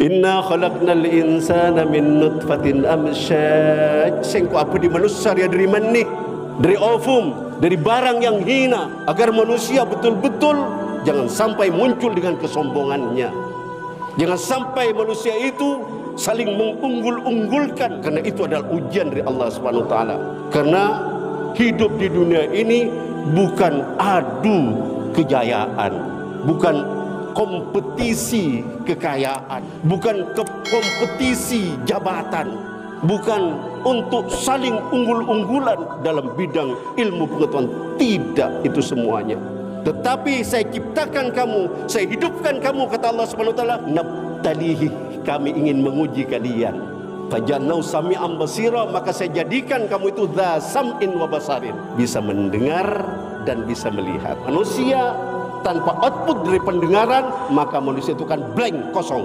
Inna khalaqnal insana min nutfatin amsyaj. Sengko apa di manusia dia dari manih, dari ovum, dari barang yang hina, agar manusia betul-betul jangan sampai muncul dengan kesombongannya. Jangan sampai manusia itu saling mengunggul-unggulkan, karena itu adalah ujian dari Allah Subhanahu wa taala. Karena hidup di dunia ini bukan adu kejayaan, bukan kompetisi kekayaan, bukan kompetisi jabatan, bukan untuk saling unggul-unggulan dalam bidang ilmu pengetahuan. Tidak itu semuanya. Tetapi saya ciptakan kamu, saya hidupkan kamu, kata Allah Subhanahu wa taala, nabtalihi, kami ingin menguji kalian. Fajanau sami'an basira, maka saya jadikan kamu itu dza sam'in wa basarin, bisa mendengar dan bisa melihat. Manusia tanpa output dari pendengaran, maka manusia itu kan blank, kosong.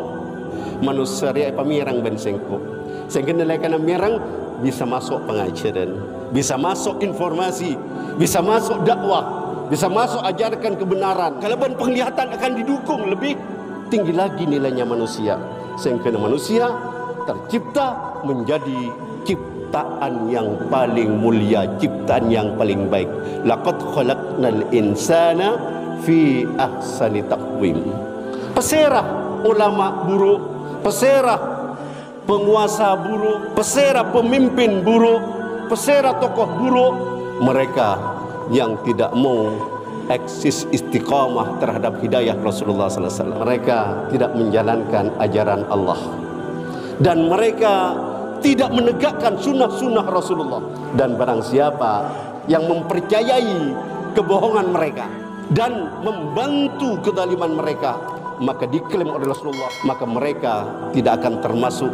Manusia dia pamirang bensengko. Sehingga nilai karena mirang bisa masuk pengajaran, bisa masuk informasi, bisa masuk dakwah, bisa masuk ajarkan kebenaran. Kalau penglihatan akan didukung, lebih tinggi lagi nilainya manusia. Sehingga manusia tercipta menjadi ciptaan yang paling mulia, ciptaan yang paling baik. Laqad khalaqnal insana fi ahsani taqwim. Peserah ulama buruk, peserah penguasa buruk, peserah pemimpin buruk, peserah tokoh buruk, mereka yang tidak mau eksis istiqamah terhadap hidayah Rasulullah sallallahu alaihi wasallam. Mereka tidak menjalankan ajaran Allah, dan mereka tidak menegakkan sunnah-sunnah Rasulullah. Dan barang siapa yang mempercayai kebohongan mereka dan membantu kezaliman mereka, maka diklaim oleh Rasulullah, maka mereka tidak akan termasuk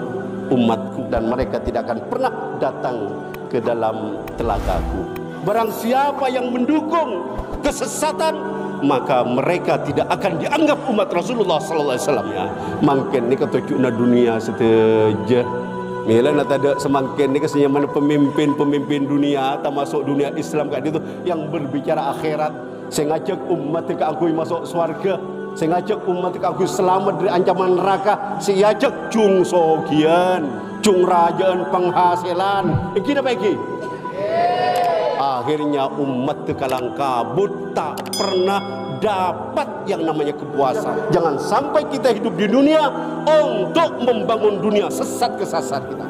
umatku, dan mereka tidak akan pernah datang ke dalam telagaku. Barang siapa yang mendukung kesesatan, maka mereka tidak akan dianggap umat Rasulullah sallallahu alaihi wasallam. Ya, mungkin ni ketujuhna dunia seteja. Mila nak ada semakin ni kesenya mana pemimpin dunia, termasuk dunia Islam kat itu yang berbicara akhirat. Saya ngajak umat ke aku masuk surga, saya ngajak umat ke aku selamat dari ancaman neraka. Saya ajak cung sogian, cung rajaan penghasilan. Iki apa iki? Akhirnya umat tekalang kabut, tak pernah dapat yang namanya kepuasan. Jangan sampai kita hidup di dunia untuk membangun dunia sesat kesasar kita.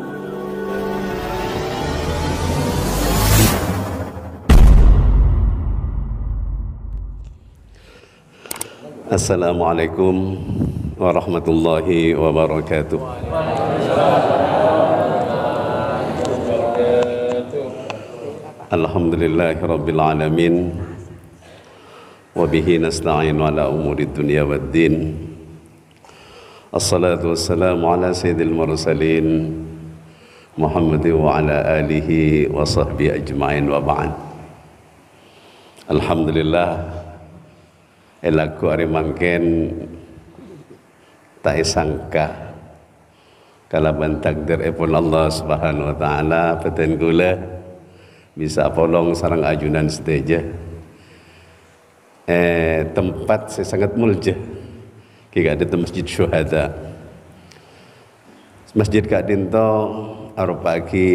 Assalamualaikum warahmatullahi wabarakatuh. Alhamdulillahi rabbil alamin, wabihi nasta'in ala umuri dunia waddin. Assalatu wassalamu ala sayyidil mursalin Muhammad wa ala alihi wa sahbihi ajma'in wa ba'd. Alhamdulillah, elaku hari mangken tak sangka kalaban takdir epon Allah Subhanahu wa taala peten gula bisa polong sarang ajunan seteja tempat saya sangat mulja kika ada masjid syuhada, masjid Kak Dinto arupaki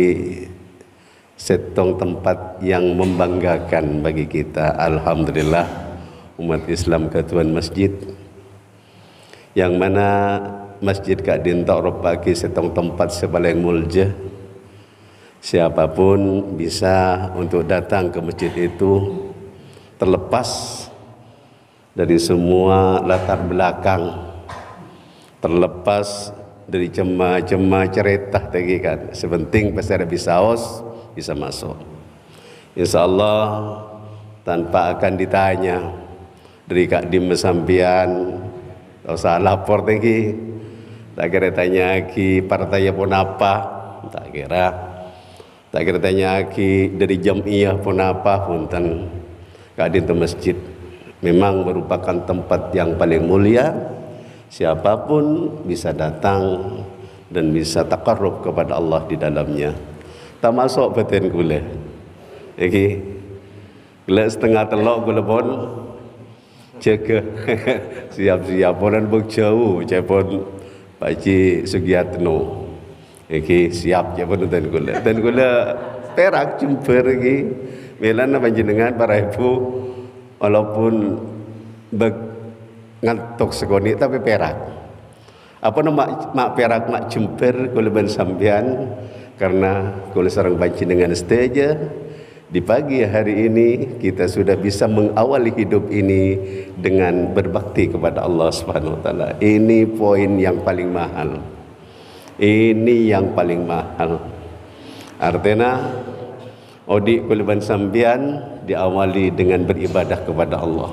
setong tempat yang membanggakan bagi kita. Alhamdulillah, umat Islam ketuan masjid, yang mana masjid Kak Dinto rupaki setong tempat sepaling mulja. Siapapun bisa untuk datang ke masjid itu, terlepas dari semua latar belakang, terlepas dari cema-cema cerita tadi kan. Sepenting pasal bisa os, bisa masuk. Insya Allah tanpa akan ditanya dari Kak Dim sampian, tak usah lapor tinggi, tak kira tanya ki partai pun apa, tak kira tanya ki dari jamiah pun apa, punten Kak Dim masjid memang merupakan tempat yang paling mulia. Siapapun bisa datang dan bisa taqarrub kepada Allah di dalamnya. Tak masuk batin gula. Okey. Gula setengah telok gula pun jaga siap-siap orang berjauh cepon Pak Cik Sugiatno. Okey, siap je pun dan gula Perak jumpa lagi. Melana panjenengan para ibu walaupun ngantuk sekoni tapi Perak. Apa nama mak Perak mak jumper kula ben sampean karena kula sareng panjenengan stage di pagi hari ini kita sudah bisa mengawali hidup ini dengan berbakti kepada Allah Subhanahu wa taala. Ini poin yang paling mahal. Ini yang paling mahal. Artinya odik kulaban sambian diawali dengan beribadah kepada Allah.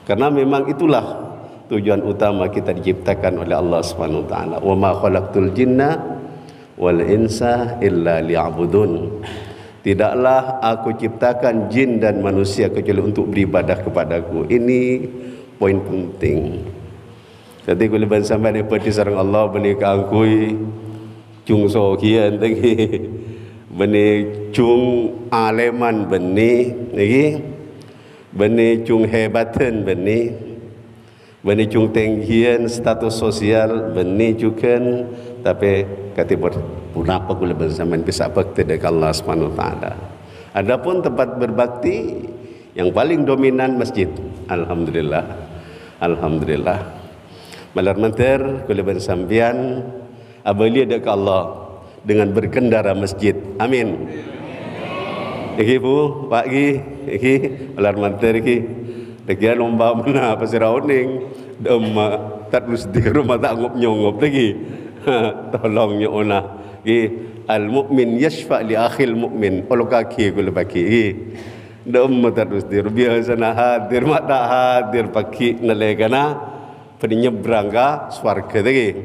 Karena memang itulah tujuan utama kita diciptakan oleh Allah Subhanahu wa taala. Wa ma khalaqtul jinna wal insa illa liya'budun. Tidaklah aku ciptakan jin dan manusia kecuali untuk beribadah kepadaku. Ini poin penting. Jadi kulaban sambian dipati sareng Allah bani kaangkui cung so kian tadi. Bani cung aleman bani lagi bani cung hebatan bani cung tinggian status sosial bani juga tapi katibur punapa kula bersamaan bisa bakti dengan Allah Subhanahu wa taala. Adapun tempat berbakti yang paling dominan masjid. Alhamdulillah. Alhamdulillah. Malar manter kula bersambian abalia dekat Allah dengan berkendara masjid. Amin. Iki Bu, Pak Ki, iki malar manter iki. Dekian lomba mana pasirauning demma tatlus di rumah tak ngop nyongop lagi. Tolong nyona. Ki al mukmin yashfa li akhil mukmin. Olo kaki gula baki. Demma tatlus di biasa na hadir mak tak hadir paki nalegana penyebrang ka swarga lagi.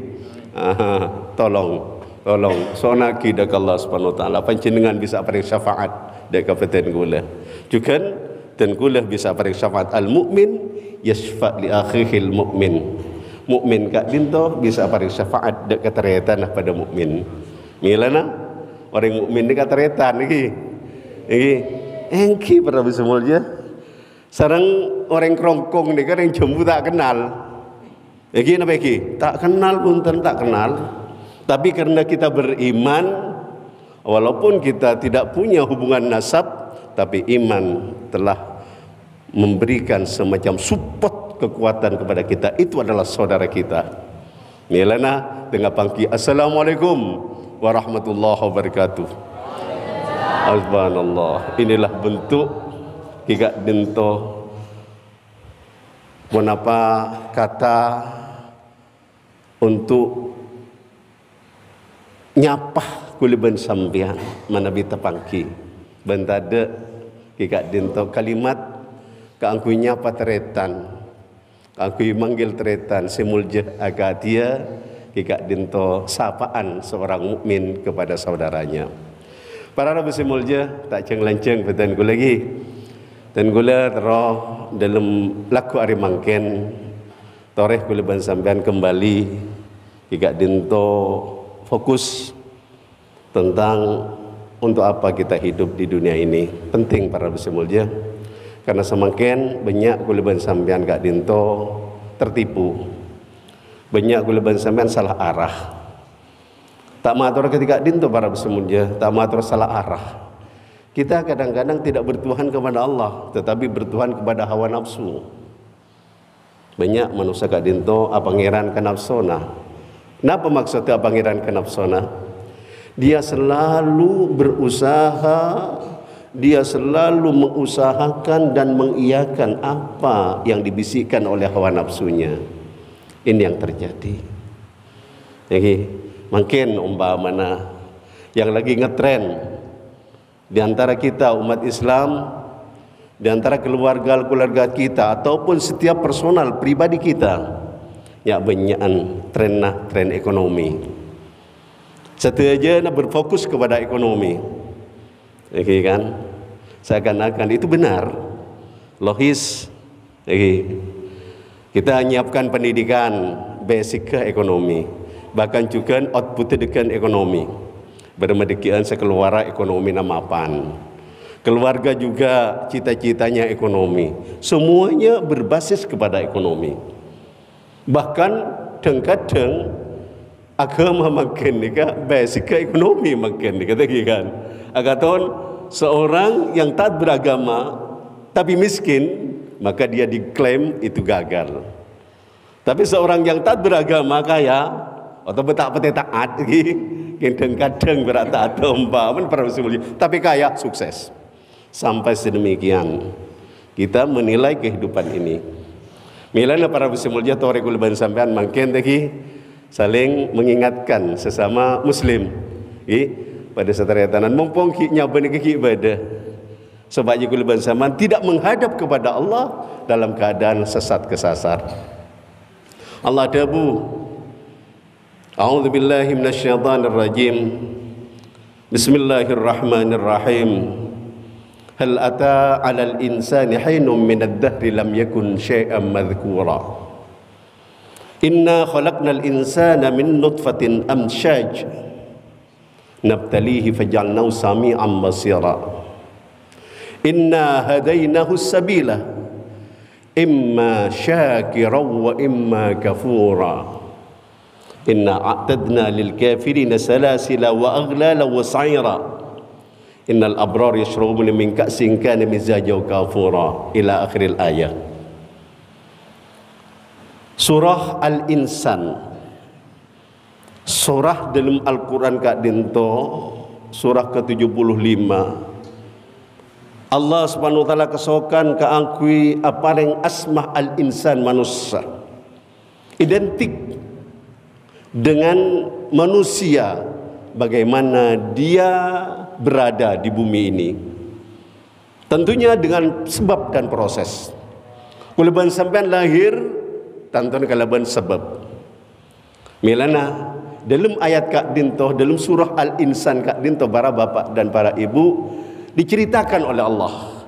Tolong sona ki dak Allah Subhanahu wa taala panjenengan bisa paring syafaat dak kapten gula. Juga dan gula bisa paring syafaat al mukmin yashfa li akhihil mukmin. Mukmin kak dinto bisa paring syafaat dak kateretan pada mukmin. Milana orang mukmin ni kateretan iki. Iki engki para bismullah. Sareng orang krongkong ni kan yang jembu tak kenal. Iki napa iki? Tak kenal punten tak kenal. Tapi karena kita beriman walaupun kita tidak punya hubungan nasab tapi iman telah memberikan semacam support kekuatan kepada kita. Itu adalah saudara kita. Nilana dengan pangki assalamualaikum warahmatullahi wabarakatuh. Subhanallah. Inilah bentuk kika dento menapa kata untuk nyapah kuliban sambian manabita pangki bentade kika dento kalimat kaangkui nyapa teretan kaangkui manggil teretan semulje agadia kika dento sapaan seorang mukmin kepada saudaranya. Para rabu semulje tak ceng-lenceng betan gula lagi dan gula teroh dalam laku ari mangken toreh kuliban sambian kembali kika dento fokus tentang untuk apa kita hidup di dunia ini. Penting para bersemulja karena semakin banyak kuliban sampean kak dinto tertipu, banyak kuliban sampean salah arah. Tak matur ketika dinto para bersemulja, tak matur salah arah. Kita kadang-kadang tidak bertuhan kepada Allah, tetapi bertuhan kepada hawa nafsu. Banyak manusia kak dinto pangeran kanafsona. Kenapa maksudnya pangeran kanafsona? Dia selalu berusaha, dia selalu mengusahakan dan mengiyakan apa yang dibisikkan oleh hawa nafsunya. Ini yang terjadi. Jadi, mungkin umpamana yang lagi ngetren di antara kita umat Islam, di antara keluarga kita ataupun setiap personal pribadi kita, ya banyakan tren ekonomi. Satu aja nak berfokus kepada ekonomi. Oke kan? Seakan-akan itu benar. Logis. Oke. Kita menyiapkan pendidikan basic ke ekonomi. bahkan juga output dengan ekonomi. Bermedikian sekeluarga ekonomi namapan. Keluarga juga cita-citanya ekonomi. Semuanya berbasis kepada ekonomi. Bahkan kadang-kadang agama makin nikah basic ekonomi makin dikatakan. Agaton seorang yang tak beragama tapi miskin, maka dia diklaim itu gagal. Tapi seorang yang tak beragama kaya atau betak pete taat kadang-kadang berat taat umpaman para muslim, tapi kaya sukses. Sampai sedemikian kita menilai kehidupan ini. Milana para muslim torekul ban sampean mangken tadi saling mengingatkan sesama muslim. Pada seteretanan mumpung nyoba niki ibadah. Sebab jikul ban sampean tidak menghadap kepada Allah dalam keadaan sesat kesasar. Allah dabu. A'udzu billahi minasyaitonir rajim. Bismillahirrahmanirrahim. Hal ata 'alal insani hinun minad dahri lam yakun syai'an madhkura. Inna khalaqnal insana min nutfatin amshaj nabtalihi faj'alnahu sami'an basira. Inna hadainahu sabila imma syakiran wa imma kafura. Inna a'tadna lil kafirina salasila wa aghlala wa sa'ira. Innal abrar yashrabuna min ka'sin kana mizajahu kafura ila akhiril ayat. Surah Al-Insan, surah dalam Al-Quran Kak Dinto, surah ke-75. Allah Subhanahu wa taala kesokan keangkui apa yang asmah Al-Insan manusia. Identik dengan manusia bagaimana dia berada di bumi ini. Tentunya dengan sebab dan proses. Kulaban sampean lahir tanton kalaban sebab. Milana dalam ayat Kak Dinto dalam surah Al-Insan Kak Dinto para bapak dan para ibu diceritakan oleh Allah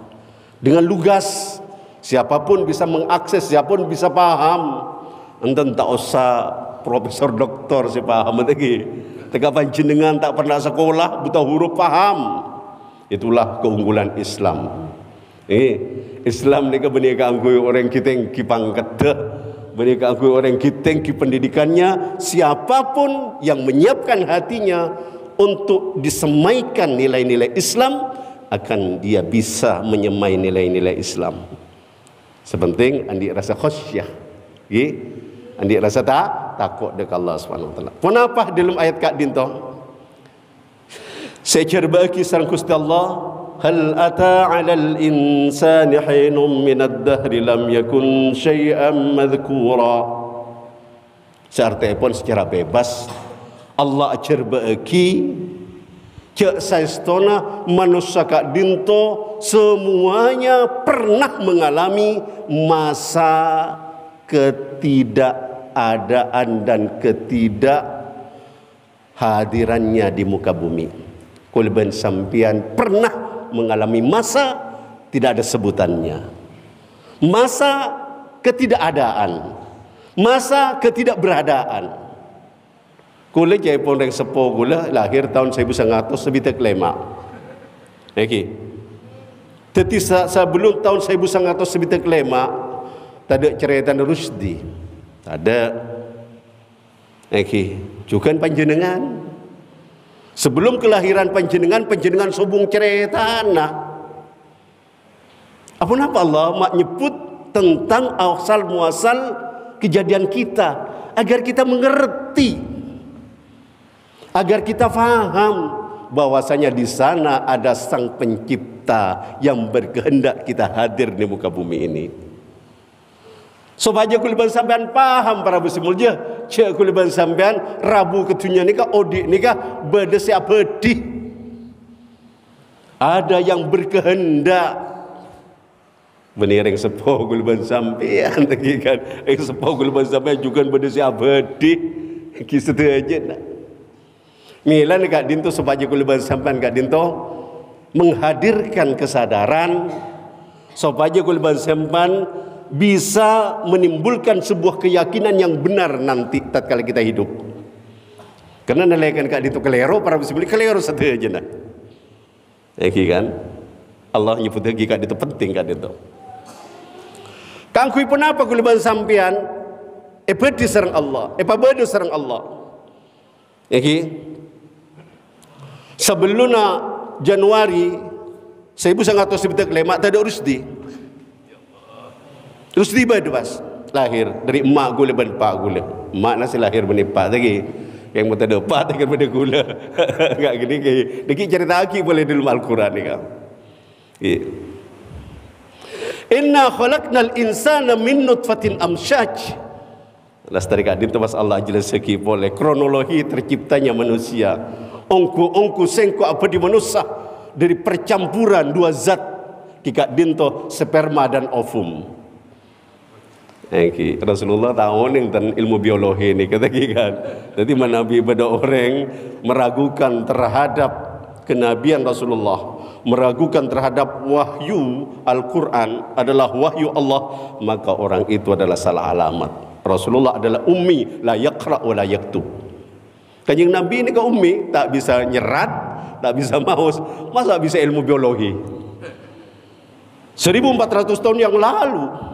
dengan lugas. Siapapun bisa mengakses, siapapun bisa paham. Enten tak usah profesor doktor si paham lagi. Teka panjenengan tak pernah sekolah buta huruf paham. Itulah keunggulan Islam. Islam ni benih keangkui orang kita yang kipangkat, benih keangkui orang kita yang pendidikannya. Siapapun yang menyiapkan hatinya untuk disemaikan nilai-nilai Islam, akan dia bisa menyemai nilai-nilai Islam. Sepenting andi rasa khasyah, andi rasa takut dekat Allah Subhanahu wa taala. Kenapa dalam ayat Kak Dinto? Secara bagi sareng Gusti Allah, hal ata 'alal insani hinum minad dahri lam yakun syai'an madhkura. Seartinya pun secara bebas Allah ajar bagi cek saistona manusia Kak Dinto semuanya pernah mengalami masa ketidakadaan dan ketidakhadirannya di muka bumi. Kulban sampian pernah mengalami masa tidak ada sebutannya, masa ketidakadaan, masa ketidakberadaan. Kule jai pun reng sepo gula lahir tahun 1900 sebitak lema. Okey. Tetapi sebelum tahun 1900 sebitak lema tak ada cerita Rusdi. Tak ada. Okey, juga panjenengan. Sebelum kelahiran panjenengan sobung cerita nah. Apa napa Allah mak nyebut tentang asal muasal kejadian kita agar kita mengerti. Agar kita faham bahwasanya di sana ada Sang Pencipta yang berkehendak kita hadir di muka bumi ini. Supaya kuliban sampean paham para muslimulja, cek kuliban sampean Rabu ketunya nikah odik nikah bedesi abadi. Ada yang berkehendak. Bener yang sepuh kuliban sampean lagi kan, yang sepuh kuliban sampean juga bedesi abadi. Kisah tu aja nak. Milan Kak Dinto supaya kuliban sampean Kak Dinto menghadirkan kesadaran supaya kuliban sampean bisa menimbulkan sebuah keyakinan yang benar nanti tatkala kita hidup. Karena nelayan kak itu kelero para muslim kelero satu aja nah. Kan? Allah nyebut lagi kak itu penting kak itu. Kangkui pun apa kuliban sampian? Bedi sareng Allah, pabadu sareng Allah. Sebelumnya Januari 1995 tak ada Rusdi. Rusdi badu pas lahir dari emak gula ban pak gula. Emak nasi lahir benipak lagi. Yang mau tak dapat dengan pada gula. Enggak gini kayak dikit cerita lagi boleh di dalam Al-Qur'an ni kan. Inna khalaqnal insana min nutfatin amsyaj. Lestari kadin tu pas Allah jelas segi boleh kronologi terciptanya manusia. Ongku sengko apa di manusia dari percampuran dua zat kika dinto sperma dan ovum. Rasulullah tahu nih tentang ilmu biologi ini kata kan. Jadi Nabi pada orang meragukan terhadap kenabian Rasulullah, meragukan terhadap wahyu Al-Quran adalah wahyu Allah, maka orang itu adalah salah alamat. Rasulullah adalah ummi, la yaqra wa la yaktub. Kanjeng Nabi ini ke ummi, tak bisa nyerat, tak bisa maus, masa bisa ilmu biologi? 1400 tahun yang lalu.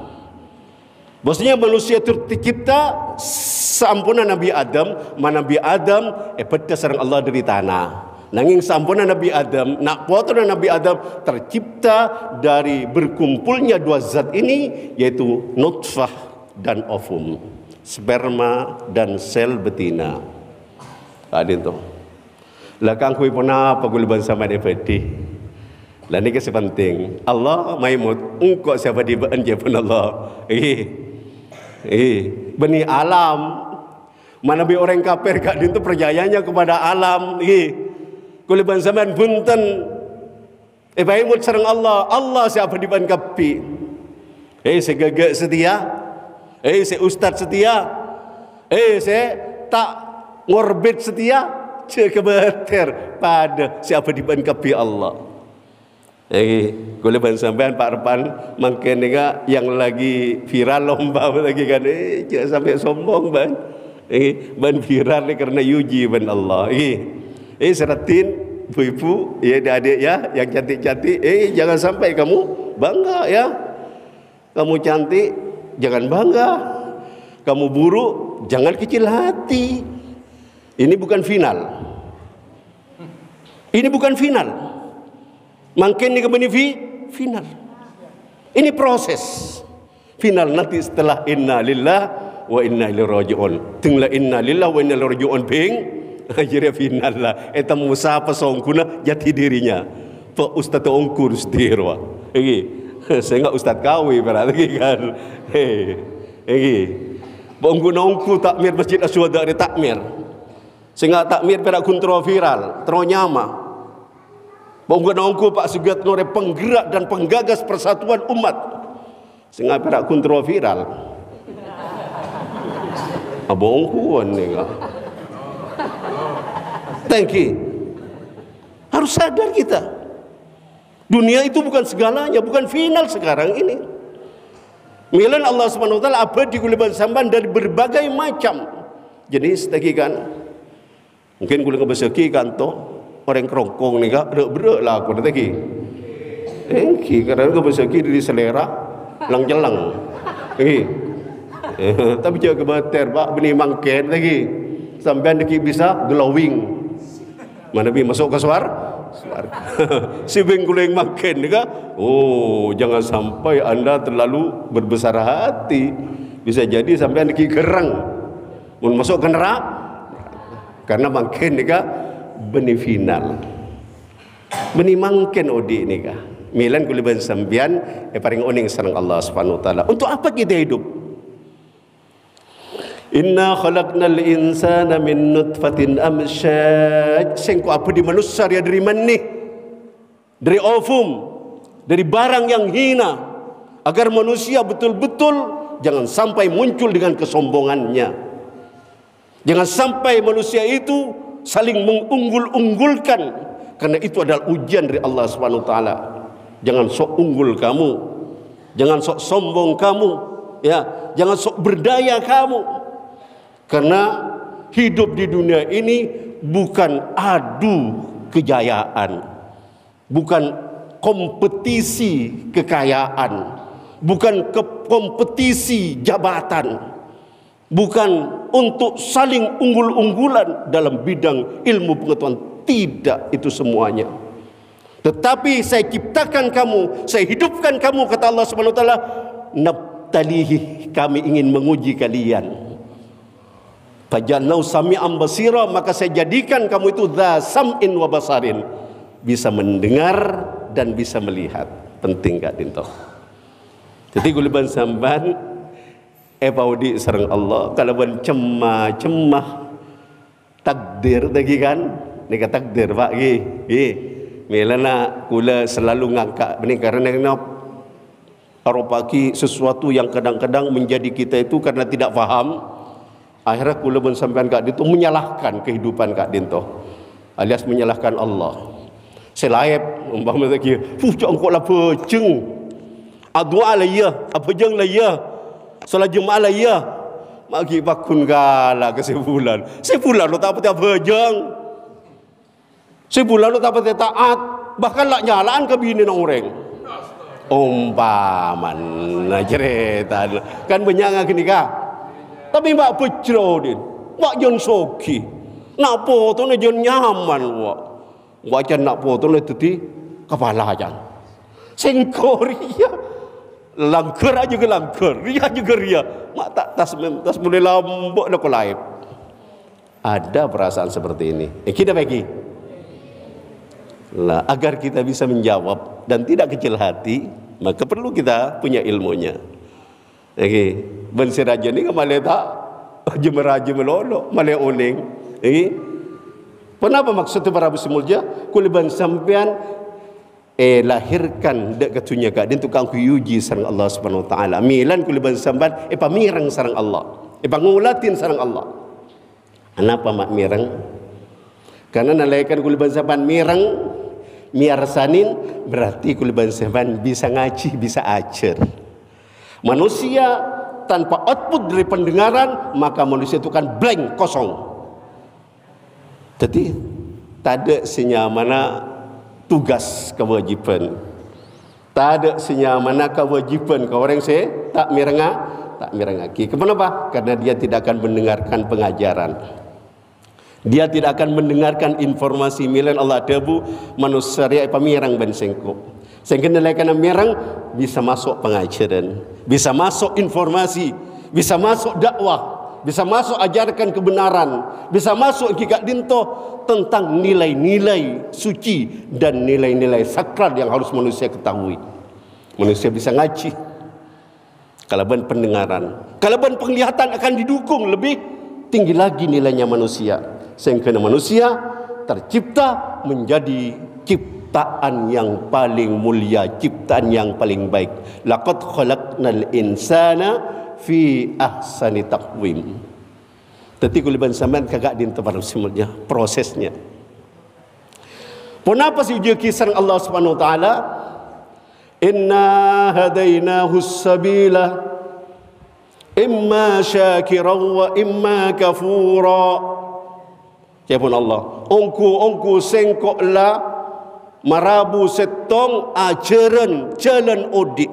Bosnya manusia tercipta sampuna Nabi Adam, Nabi Adam pada sareng Allah dari tanah. Nanging sampuna Nabi Adam, nak foto Nabi Adam tercipta dari berkumpulnya dua zat ini, yaitu nutfah dan ovum, sperma dan sel betina. Ada itu. Lakang kui pernah apa gulban sama DVD. Lah ni kasi penting. Allah maimut engkau siapa di anje pun Allah. Bani alam. Mana bi orang kafir gak itu percayanya kepada alam. Gulban zaman punten. Maimut sareng Allah. Allah siapa di ban kapi. Segagak setia. Se ustaz setia. Se tak ngorbit setia. Kebeter pada siapa di ban kapi Allah. Gula ban sampean Pak Repan mungkin juga yang lagi viral lomba lagi kan jangan sampai sombong ban. Ban viral ni karena yuji ban Allah. Seratin ibu-ibu ya adik ya yang cantik-cantik jangan sampai kamu bangga ya. Kamu cantik jangan bangga. Kamu buruk jangan kecil hati. Ini bukan final. Ini bukan final. Makin ini kembali final. Ini proses final nanti setelah inna lillah wa inna ilaihi raji'un. Tinggal inna lillah wa inna ilaihi raji'un ping akhirnya final lah. Eta Musa pesongkuna jati dirinya. Pak Ustaz ongkur sedirwa. Saya enggak Ustaz kawi berarti kan. Bongku nongku takmir Masjid Asyhada ada takmir. Sehingga takmir perak kontroversial, teronyama. Bongku nongku Pak Sugatno penggerak dan penggagas persatuan umat. Sehingga perak kontroversial. Abongkuan ni kan. Thank you. Harus sadar kita. Dunia itu bukan segalanya, bukan final sekarang ini. Milan Allah Subhanahu wa taala abadi kuliban samban dari berbagai macam jenis tadi kan. Mungkin kuliah beseki kan toh orang kerongkong ni kan berak lah aku tadi. Karena aku beseki dari selera lang jelang. Tapi jaga bater pak benih mangken lagi. Sampai deki bisa glowing. Mana bi masuk ke suarga. Si bengkuleng makin ni kan. Oh, jangan sampai anda terlalu berbesar hati. Bisa jadi sampai deki gerang. Mun masuk ke neraka. Karena makin ni kan benih final. Benih makin odi ni kan. Milan kuliban sambian paling oning sareng Allah Subhanahu wa taala. Untuk apa kita hidup? Inna khalaqnal insana min nutfatin amsyaj. Sengko apa di manusia dia dari mana? Dari ovum, dari barang yang hina. Agar manusia betul-betul jangan sampai muncul dengan kesombongannya. Jangan sampai manusia itu saling mengunggul-unggulkan, karena itu adalah ujian dari Allah Subhanahu wa taala. Jangan sok unggul kamu, jangan sok sombong kamu, ya, jangan sok berdaya kamu. Karena hidup di dunia ini bukan adu kejayaan, bukan kompetisi kekayaan, bukan kompetisi jabatan, bukan untuk saling unggul-unggulan dalam bidang ilmu pengetahuan. Tidak itu semuanya. Tetapi saya ciptakan kamu, saya hidupkan kamu, kata Allah Subhanahu wa taala, nabtalihi, kami ingin menguji kalian. Fajalnau sami'an basira, maka saya jadikan kamu itu dza sam'in wa basarin, bisa mendengar dan bisa melihat. Penting Kak Dinto. Jadi guliban samban paudi sareng Allah kalau ban cemah takdir lagi kan, nika takdir Pak melana kula selalu ngangkat ini karena aropaki sesuatu yang kadang-kadang menjadi kita itu karena tidak faham. Akhirnya kula pun sampean Kak Dinto menyalahkan kehidupan Kak Dinto, alias menyalahkan Allah. Selaip umpama lagi, jangan kok lah peceng. Adua lah ya, apa jeng lah ya. Solat Jumaat lah ya. Maki bakun gala ke sebulan. Sebulan lo tak apa jeng. Sebulan lo tak apa taat, bahkan lah nyalaan ke bini orang. Umpaman nah cerita kan banyak gini kah? Tapi mbak pecro din, mbak jon soki, nak foto ni jon nyaman wak, wajan nak foto ni teti kepala jan, sengkoria, langker aja ke langker, ria juga ria, mak tak tas mulai lambok nak kolaip. Ada perasaan seperti ini. Kita bagi. Lah, agar kita bisa menjawab dan tidak kecil hati, maka perlu kita punya ilmunya. Oke, ben siraja ni kemale tak jemeraja melolo, male oning. Kenapa maksudnya para muslimulja? Kuliban sampean lahirkan dek katunya Kak din tukang kuyuji sareng Allah Subhanahu wa taala. Milan kuliban sampean pamirang sareng Allah. Pangulatin sareng Allah. Kenapa mak mirang? Karena nalaikan kuliban sampean mirang miarsanin berarti kuliban sampean bisa ngaji, bisa ajar. Manusia tanpa output dari pendengaran, maka manusia itu kan blank, kosong. Jadi tak ada senyamana tugas kewajiban, tak ada senyamana kewajiban ke orang saya tak mirangaki. Kenapa? Karena dia tidak akan mendengarkan pengajaran. Dia tidak akan mendengarkan informasi. Milan Allah debu manusia pamirang ben sengko. Sehingga nilai kana mirang bisa masuk pengajaran, bisa masuk informasi, bisa masuk dakwah, bisa masuk ajarkan kebenaran, bisa masuk Kak Dinto tentang nilai-nilai suci dan nilai-nilai sakral yang harus manusia ketahui. Manusia bisa ngaji. Kalaban pendengaran, kalaban penglihatan akan didukung lebih tinggi lagi nilainya manusia. Sehingga manusia tercipta menjadi ciptaan yang paling mulia, ciptaan yang paling baik. Laqad khalaqnal insana fi ahsani taqwim. Tadi kuliban sampean kagak dintebar semuanya prosesnya. Kenapa sih uji kisah Allah Subhanahu wa taala? Inna hadainahu sabila imma syakiran wa imma kafura. Siapun Allah, ongku sengkoklah marabu setong ajaran jalan odik.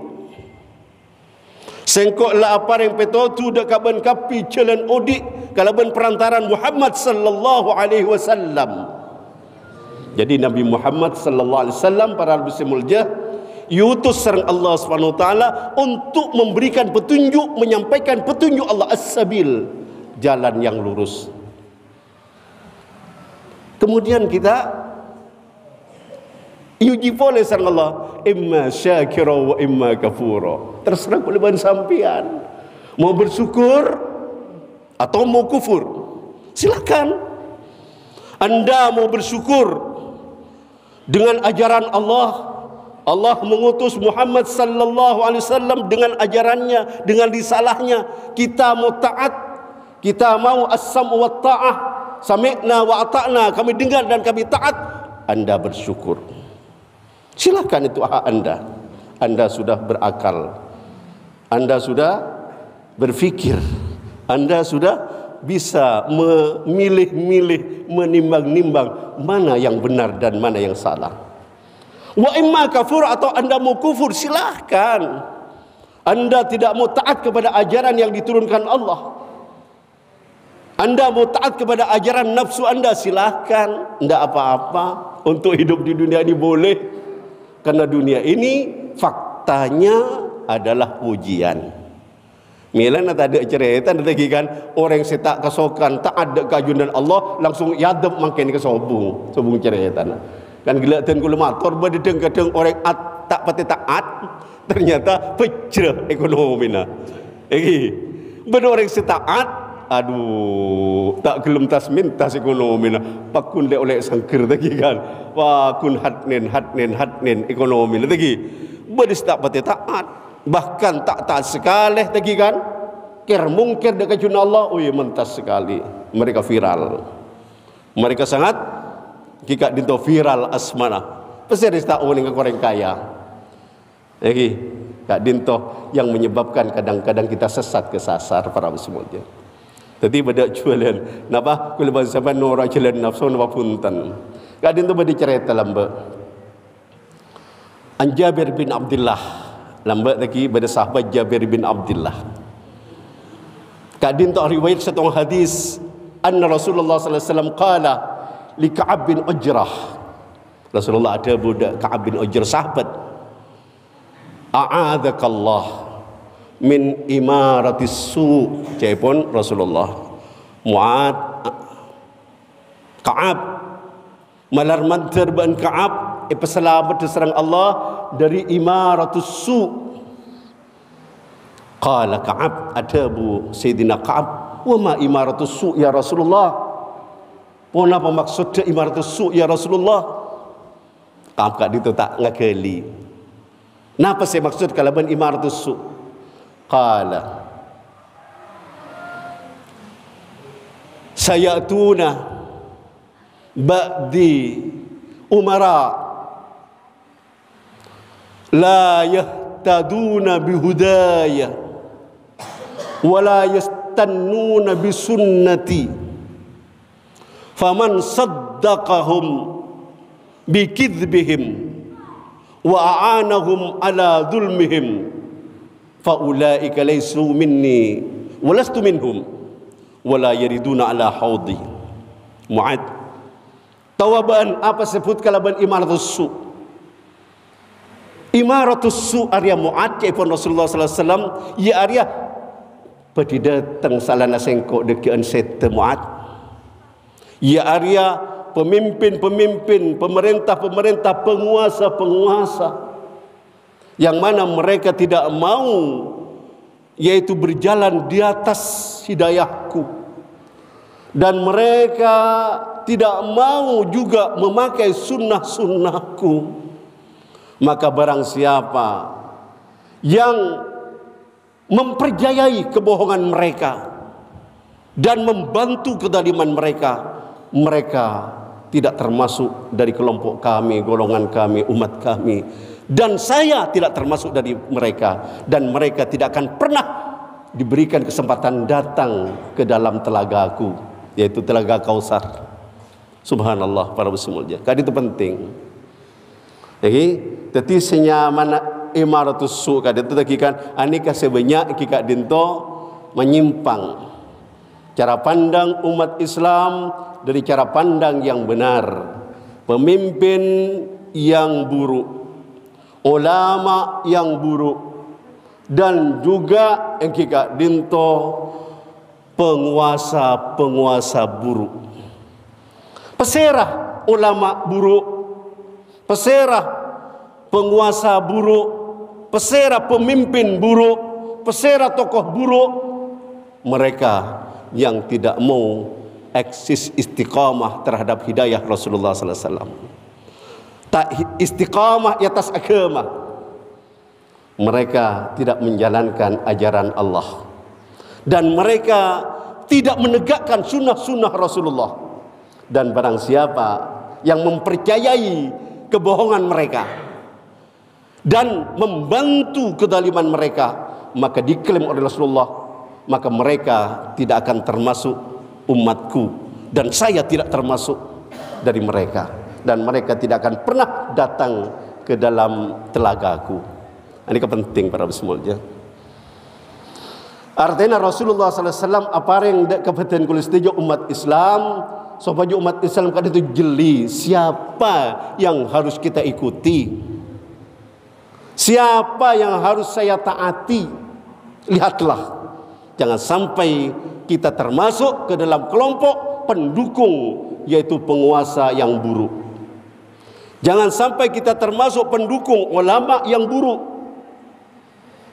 Sengkoklah apa yang petotu dak kaban kapi jalan odik kalaban perantaran Muhammad sallallahu alaihi wasallam. Jadi Nabi Muhammad sallallahu alaihi wasallam para muslimulja yutus sareng Allah Subhanahu wa taala untuk memberikan petunjuk, menyampaikan petunjuk Allah as-sabil, jalan yang lurus. Kemudian kita yuji boleh sareng Allah, imma syakira wa imma kafura. Terserah kuliban sampean mau bersyukur atau mau kufur, silakan. Anda mau bersyukur dengan ajaran Allah, Allah mengutus Muhammad sallallahu alaihi wasallam dengan ajarannya, dengan risalahnya. Kita mau taat, kita mau as-sam'u wa ta'ah, sami'na wa ata'na, kami dengar dan kami taat. Anda bersyukur, silakan, itu hak Anda. Anda sudah berakal, Anda sudah berfikir, Anda sudah bisa memilih-milih, menimbang-nimbang mana yang benar dan mana yang salah. Wa imma kafur, atau Anda mau kufur, silahkan. Anda tidak mau taat kepada ajaran yang diturunkan Allah, Anda mau taat kepada ajaran nafsu Anda, silahkan. Tidak apa-apa. Untuk hidup di dunia ini boleh. Karena dunia ini faktanya adalah ujian. Milan tak ada cerita lagi kan, orang yang tak kesokan, tak ada keajunan Allah, langsung yadab makin ke sobung cerita. Kan gila dan kulmator berdeng kadang orang tak pati taat, ternyata pecah ekonomi na. Orang setaat, aduh, tak gelem tas mintas ekonomi na. Pakun le oleh sangkir lagi kan. Wah, kun hatnin ekonomi lagi. Bedis tak pati taat. Bahkan tak taat sekali lagi kan, mungkir dekat juna Allah, mentas sekali. Mereka viral, mereka sangat jika dinto viral asmana. Pasti tak uning orang kaya. Lagi kak dinto yang menyebabkan kadang-kadang kita sesat ke sasar para semuanya. Jadi pada jualan, napa kalau bahasa zaman orang jualan nafsu napa punten. Kak dinto pada cerita lambat. An Jabir bin Abdullah. Lambat lagi pada sahabat Jabir bin Abdullah. Kak dinto riwayat satu hadis, anna Rasulullah sallallahu alaihi wasallam qala li Ka'ab bin Ujrah. Rasulullah ada budak Ka'ab bin Ujrah, sahabat. A'adzakallah min imaratis su. Cepon Rasulullah. Mu'ad Ka'ab malar mantar ban Ka'ab peselamat diserang Allah dari imaratus su. Qala Ka'ab, adabu Sayyidina Ka'ab, wa ma imaratus su ya Rasulullah? Pon apa maksud imaratus su ya Rasulullah? Ka'ab kat itu tak ngakeli. Napa saya maksud kalau ban imaratus su? Qala sayatuna ba'di umara la yahtaduna bihudaya wa la yastannuna bisunnati faman saddaqahum bikidhbihim wa a'anahum ala dhulmihim fa ulaika laysu minni wa lastu minhum wa la yariduna ala haudi. Mu'ad, tawabaan apa sebut kalaban imaratus su? Imaratus su Arya Mu'ad pun Rasulullah sallallahu alaihi wasallam ya Arya pada datang salana sengkok dekian sete Mu'ad. Ya Arya pemimpin-pemimpin, pemerintah-pemerintah, penguasa-penguasa yang mana mereka tidak mau yaitu berjalan di atas hidayahku, dan mereka tidak mau juga memakai sunnah-sunnahku. Maka barang siapa yang mempercayai kebohongan mereka dan membantu kezaliman mereka, mereka tidak termasuk dari kelompok kami, golongan kami, umat kami. Dan saya tidak termasuk dari mereka. Dan mereka tidak akan pernah diberikan kesempatan datang ke dalam telagaku, yaitu telaga Kausar. Subhanallah para muslimin. Kan itu penting. Jadi senyaman imaratus su kad itu tadi kan anika sebanyak kika dinto menyimpang cara pandang umat Islam dari cara pandang yang benar, pemimpin yang buruk, ulama yang buruk, dan juga yang kika dinto penguasa-penguasa buruk. Peserah ulama buruk, peserah penguasa buruk, peserah pemimpin buruk, peserah tokoh buruk, mereka yang tidak mau eksis istiqamah terhadap hidayah Rasulullah sallallahu alaihi wasallam, tak istiqamah di atas agama, mereka tidak menjalankan ajaran Allah, dan mereka tidak menegakkan sunnah-sunnah Rasulullah. Dan barang siapa yang mempercayai kebohongan mereka dan membantu kezaliman mereka, maka diklaim oleh Rasulullah, maka mereka tidak akan termasuk umatku, dan saya tidak termasuk dari mereka, dan mereka tidak akan pernah datang ke dalam telagaku. Ini penting para muslimin. Artinya Rasulullah sallallahu alaihi wasallam apa yang kepentingan kulis umat Islam, supaya umat Islam kan itu jeli siapa yang harus kita ikuti, siapa yang harus saya taati. Lihatlah, jangan sampai kita termasuk ke dalam kelompok pendukung, yaitu penguasa yang buruk. Jangan sampai kita termasuk pendukung ulama yang buruk.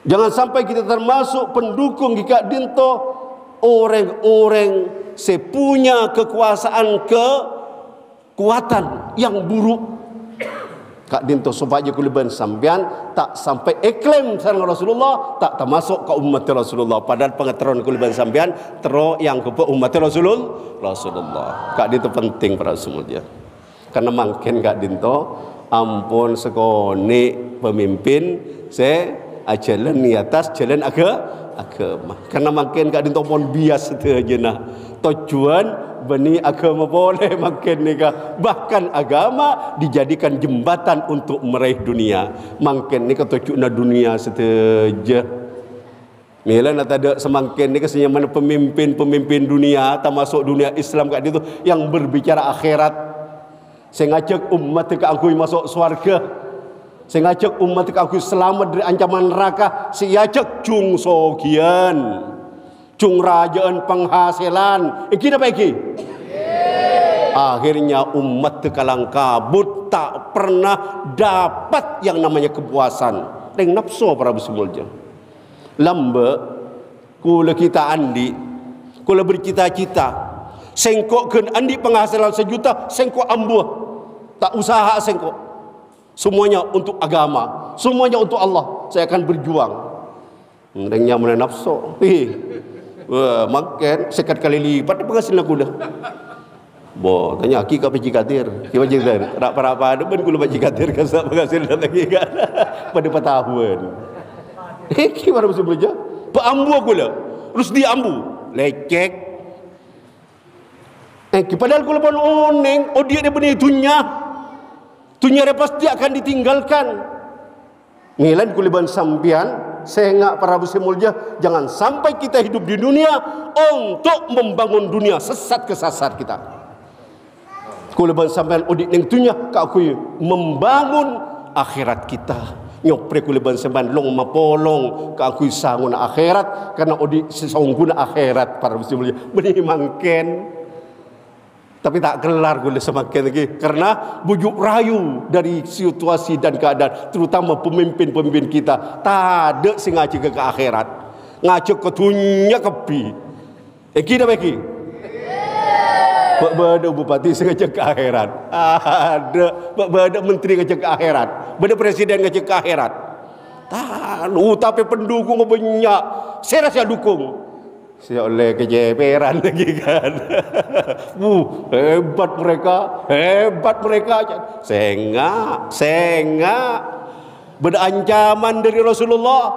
Jangan sampai kita termasuk pendukung jika dinto orang-orang sepunya kekuasaan kekuatan yang buruk. Kak dinto supaya kuliban sampean tak sampai iklim sareng Rasulullah, tak termasuk ke umat Rasulullah. Padahal pengetahuan kuliban sampean tero yang ke umat Rasulullah. Kak dinto penting para semuanya. Karena makin kak dinto ampun sekone pemimpin jalan di atas jalan agama. Karena makin kak dinto pon bias saja nah. Tujuan beni agama boleh makin nikah. Bahkan agama dijadikan jembatan untuk meraih dunia. Makin nikah tujuan dunia saja. Mila nak ada semakin ni kesenya mana pemimpin dunia, termasuk dunia Islam kat itu yang berbicara akhirat. Saya ngajak umat ke aku masuk surga. Saya ngajak umat ke aku selamat dari ancaman neraka. Saya ajak cung sogian, cung rajaan penghasilan. Iki apa iki? Akhirnya umat tekalang kabut, tak pernah dapat yang namanya kepuasan. Teng nafsu para muslimin. Lamba kula kita andi, kula bercita-cita sengkokkeun andi penghasilan 1 juta, sengkok ambuh. Tak usaha sengkok. Semuanya untuk agama, semuanya untuk Allah. Saya akan berjuang. Ndengnya mana nafsu. Wah, makan sekat kali lipat penghasilan aku dah. Bo, tanya aki ka peci katir. Ki peci katir. Rak para ada ben kula peci katir ka sa penghasilan lagi kan. Pada tahun. Ki baru mesti bekerja. Pak ambu aku lah. Terus dia ambu. Lecek. Padahal kula pun oneng. Oh dia benih dunia. Dunia dia pasti akan ditinggalkan. Ngilan kuliban sampian. Saya ngak para muslim mulia. Jangan sampai kita hidup di dunia untuk membangun dunia. Sesat kesasar kita. Kuliban sampian odik neng dunia. Kak aku membangun akhirat kita. Nyopre kuliban sampian long mapolong. Kak aku sangun akhirat. Karena odik sesangguna akhirat para muslim mulia. Benih mangken. Tapi tak kelar gula semakin lagi karena bujuk rayu dari situasi dan keadaan, terutama pemimpin-pemimpin kita tak ada sing ngajak ke akhirat, ngajak ke dunia kepi. Kita bagi. Bada bupati sing ngajak ke akhirat, ada bada menteri ngajak ke akhirat, bada presiden ngajak ke akhirat. Tapi pendukung banyak, saya rasa dukung. Saya oleh kejeperan lagi kan. Hebat mereka. Sengak. Berancaman dari Rasulullah.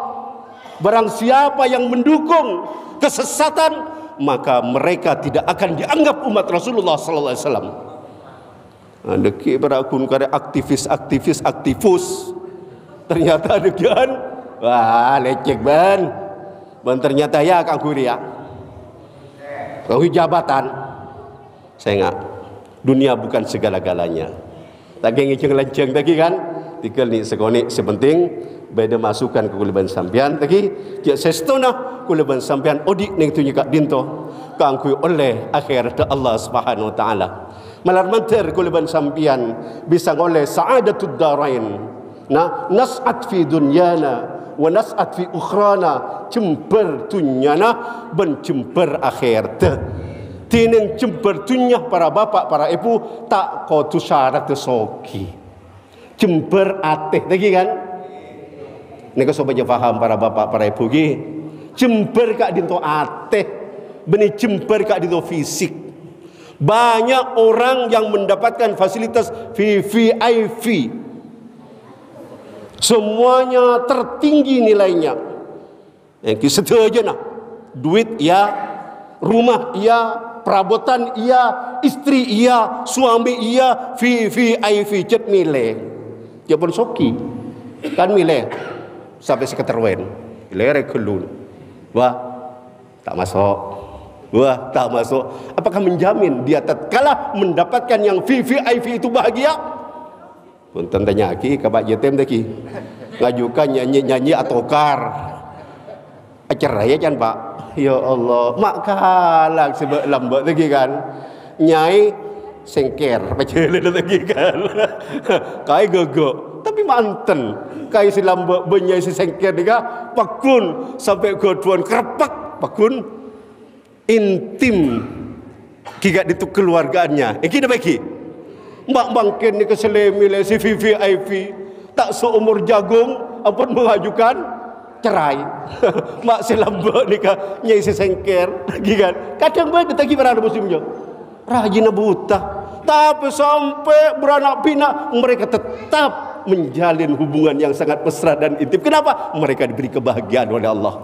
Barang siapa yang mendukung kesesatan, maka mereka tidak akan dianggap umat Rasulullah sallallahu alaihi wasallam. Deki berakun kare aktivis. Ternyata dekian. Wah, lecek ban. Ternyata ya Kang Kuria. Kau jabatan. Saya enggak. Dunia bukan segala-galanya. Tak ngejeng lenceng tadi kan. Tikal ni sekoni sepenting beda masukan ke kuliban sampian tadi. Dia sestona kuliban sampian odik ning tunyi kak dinto. Kang kui oleh akhirat Allah Subhanahu wa taala. Malar manter kuliban sampian bisa oleh sa'adatud darain. Nas'at fi dunyana wa nas'at fi ukhrana, cember dunyana ben cember akhirat. Tineng cember dunya para bapak para ibu tak kau tu syarat soki. Cember ateh lagi kan? Nika supaya faham para bapak para ibu gi. Cember kak dinto ateh, beni cember kak dinto fisik. Banyak orang yang mendapatkan fasilitas VIP. Semuanya tertinggi nilainya. Yang setuju nak. Duit ya, rumah ya, perabotan iya, istri iya, suami iya, VIP cet milih. Dia pun soki. Kan milih sampai seketerwen. Lere kelun. Wah, tak masuk. Wah, tak masuk. Apakah menjamin dia tatkala mendapatkan yang VIP itu bahagia? Pun tanya lagi kabak jetem lagi. Ngajukan nyanyi-nyanyi atau kar. Acara ya kan Pak? Ya Allah, mak kalah sebab lambat lagi kan. Nyai sengker baca lagi kan. Kai gogok, tapi manten. Kai si lambat benyai si sengker juga pakun sampai goduan kerpak pakun intim kigat itu keluarganya. Kita bagi. Mak bangkin ni keselemi le si VIP tak seumur jagung ampun mengajukan cerai. Mak selambak ni kan nyai sesengker lagi kan. Kadang banyak tak kira ada musimnya. Rajin buta. Tapi sampai beranak pinak mereka tetap menjalin hubungan yang sangat mesra dan intim. Kenapa? Mereka diberi kebahagiaan oleh Allah.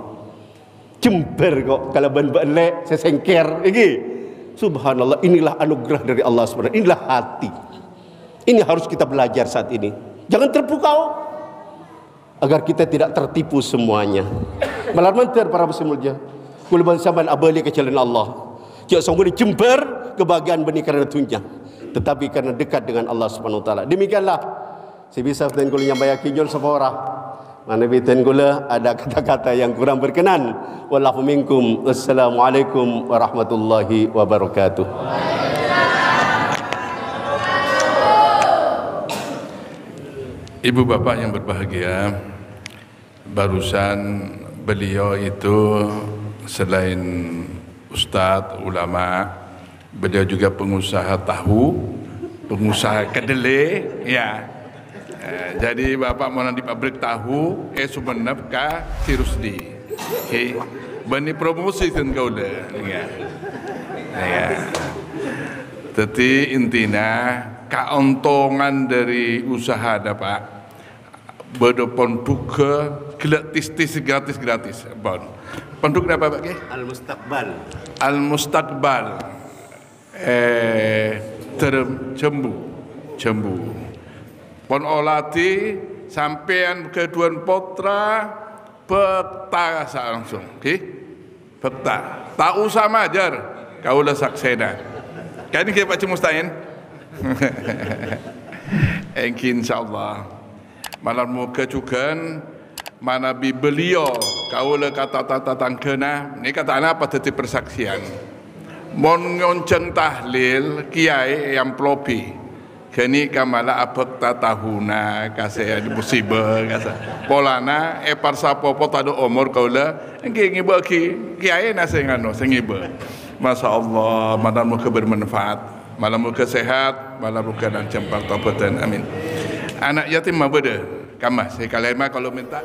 Jember kok kalau ban-ban sesengker lagi. Subhanallah, inilah anugerah dari Allah SWT. Inilah hati. Ini harus kita belajar saat ini. Jangan terpukau agar kita tidak tertipu semuanya. Malar-mantar para pesemulja. Kulban saban abali ke jalan Allah. Jika sungguh dicember kebahagiaan benih karena tunjang, tetapi karena dekat dengan Allah Subhanahu Wa Taala. Demikianlah. Si bisa dan kuliah bayaki jol sepora. Mana bitan gula ada kata-kata yang kurang berkenan. Wallahu minkum. Wassalamualaikum warahmatullahi wabarakatuh. Ibu bapak yang berbahagia, barusan beliau itu selain ustaz, ulama, beliau juga pengusaha tahu, pengusaha kedelai, ya. Jadi bapak mau nanti pabrik tahu, sebenarnya ka Tirusdi. Bani promosi kan kau dah, ya. Tapi intinya keuntungan dari usaha dapat berdepon duka gratis bon. Penduk apa Pak? Al-Mustaqbal. Al-Mustaqbal. Cembu. Pon olati sampean keduan potra peta langsung. Okey? Peta. Tak usah majar. Kau lah saksena. Kan ini Pak Mustain. Insyaallah. Malam muka cukan mana beliau kau le kata tangkena ni kata apa tadi persaksian mon ngonceng tahlil kiai yang plopi kini kamala apa tahuna kasih ada musibah kasa polana parsa popo tado umur kau le engki bagi kiai nasi ngano sengiba. Masya Allah, malam muka bermanfaat, malam muka sehat, malam muka dan cempar tampatan, amin. Anak yatim mah beda, kamas. Kalau minta.